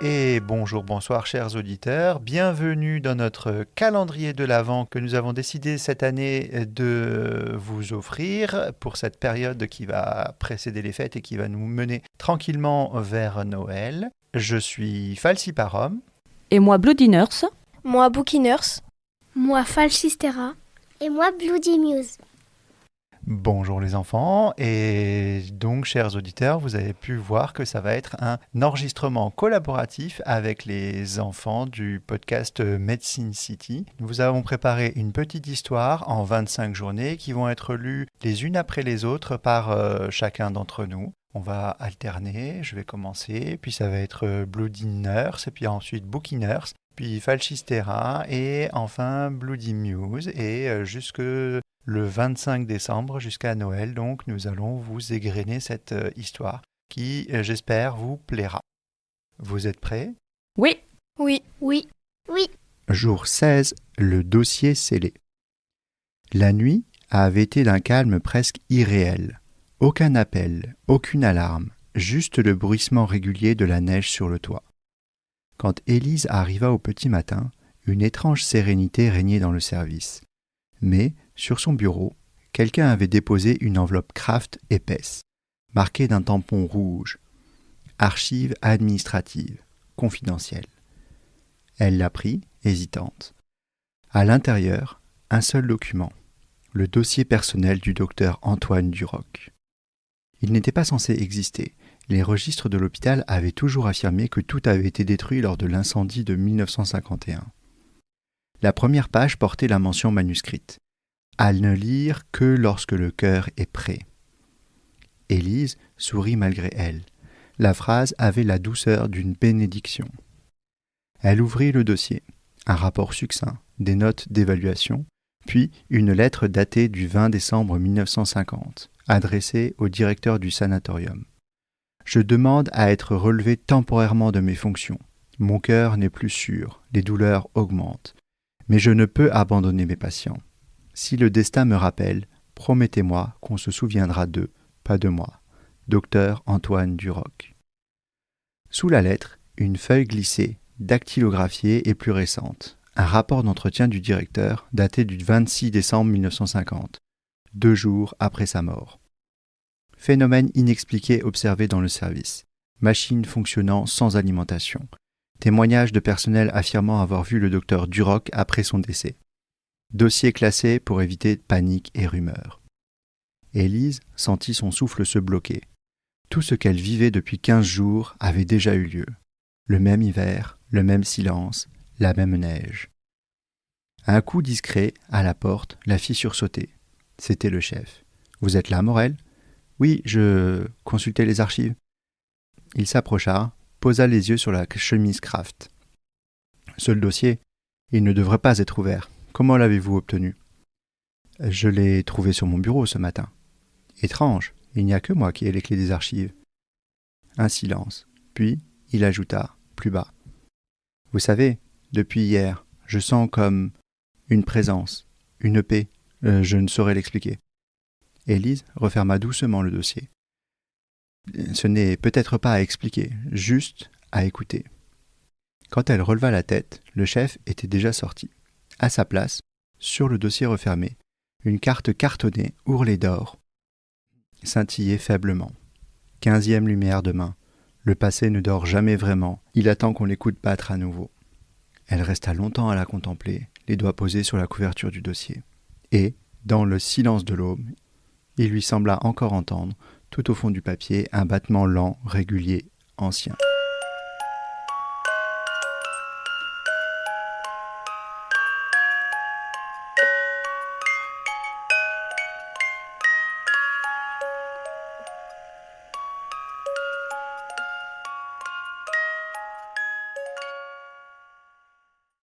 Et bonjour, bonsoir chers auditeurs, bienvenue dans notre calendrier de l'Avent que nous avons décidé cette année de vous offrir pour cette période qui va précéder les fêtes et qui va nous mener tranquillement vers Noël. Je suis Falsiparum. Et moi, Bloody Nurse. Moi, Bookie Nurse. Moi, Falchistera. Et moi, Bloody Muse. Bonjour les enfants, et donc chers auditeurs, vous avez pu voir que ça va être un enregistrement collaboratif avec les enfants du podcast Medicine City. Nous avons préparé une petite histoire en 25 journées qui vont être lues les unes après les autres par chacun d'entre nous. On va alterner, je vais commencer, puis ça va être Bloody Nurse, et puis ensuite Bookie Nurse, puis Falchistera, et enfin Bloody Muse, et jusque le 25 décembre jusqu'à Noël, donc nous allons vous égrener cette histoire qui, j'espère, vous plaira. Vous êtes prêts ? Oui. Oui. Oui. Oui. Jour 16, le dossier scellé. La nuit avait été d'un calme presque irréel. Aucun appel, aucune alarme, juste le bruissement régulier de la neige sur le toit. Quand Élise arriva au petit matin, une étrange sérénité régnait dans le service. Mais, sur son bureau, quelqu'un avait déposé une enveloppe Kraft épaisse, marquée d'un tampon rouge. Archives administratives, confidentielles. Elle la prit, hésitante. À l'intérieur, un seul document, le dossier personnel du docteur Antoine Duroc. Il n'était pas censé exister. Les registres de l'hôpital avaient toujours affirmé que tout avait été détruit lors de l'incendie de 1951. La première page portait la mention manuscrite. À ne lire que lorsque le cœur est prêt. Élise sourit malgré elle. La phrase avait la douceur d'une bénédiction. Elle ouvrit le dossier, un rapport succinct, des notes d'évaluation, puis une lettre datée du 20 décembre 1950, adressée au directeur du sanatorium. « Je demande à être relevé temporairement de mes fonctions. Mon cœur n'est plus sûr, les douleurs augmentent. Mais je ne peux abandonner mes patients. Si le destin me rappelle, promettez-moi qu'on se souviendra d'eux, pas de moi. Docteur Antoine Duroc. » Sous la lettre, une feuille glissée, dactylographiée et plus récente. Un rapport d'entretien du directeur daté du 26 décembre 1950, 2 jours après sa mort. Phénomène inexpliqué observé dans le service. Machine fonctionnant sans alimentation. Témoignage de personnel affirmant avoir vu le docteur Duroc après son décès. Dossier classé pour éviter panique et rumeurs. Élise sentit son souffle se bloquer. Tout ce qu'elle vivait depuis 15 jours avait déjà eu lieu. Le même hiver, le même silence, la même neige. Un coup discret, à la porte, la fit sursauter. C'était le chef. « Vous êtes là, Morel ?»« Oui, je consultais les archives. » Il s'approcha, posa les yeux sur la chemise Kraft. « Seul dossier, il ne devrait pas être ouvert. Comment l'avez-vous obtenu ? » ?»« Je l'ai trouvé sur mon bureau ce matin. »« Étrange, il n'y a que moi qui ai les clés des archives. » Un silence. Puis, il ajouta, plus bas. « Vous savez, depuis hier, je sens comme une présence, une paix. Je ne saurais l'expliquer. » Élise referma doucement le dossier. Ce n'est peut-être pas à expliquer, juste à écouter. Quand elle releva la tête, le chef était déjà sorti. À sa place, sur le dossier refermé, une carte cartonnée, ourlée d'or, scintillait faiblement. 15e lumière demain. Le passé ne dort jamais vraiment, il attend qu'on l'écoute battre à nouveau. Elle resta longtemps à la contempler, les doigts posés sur la couverture du dossier. Et, dans le silence de l'aube, il lui sembla encore entendre, tout au fond du papier, un battement lent, régulier, ancien.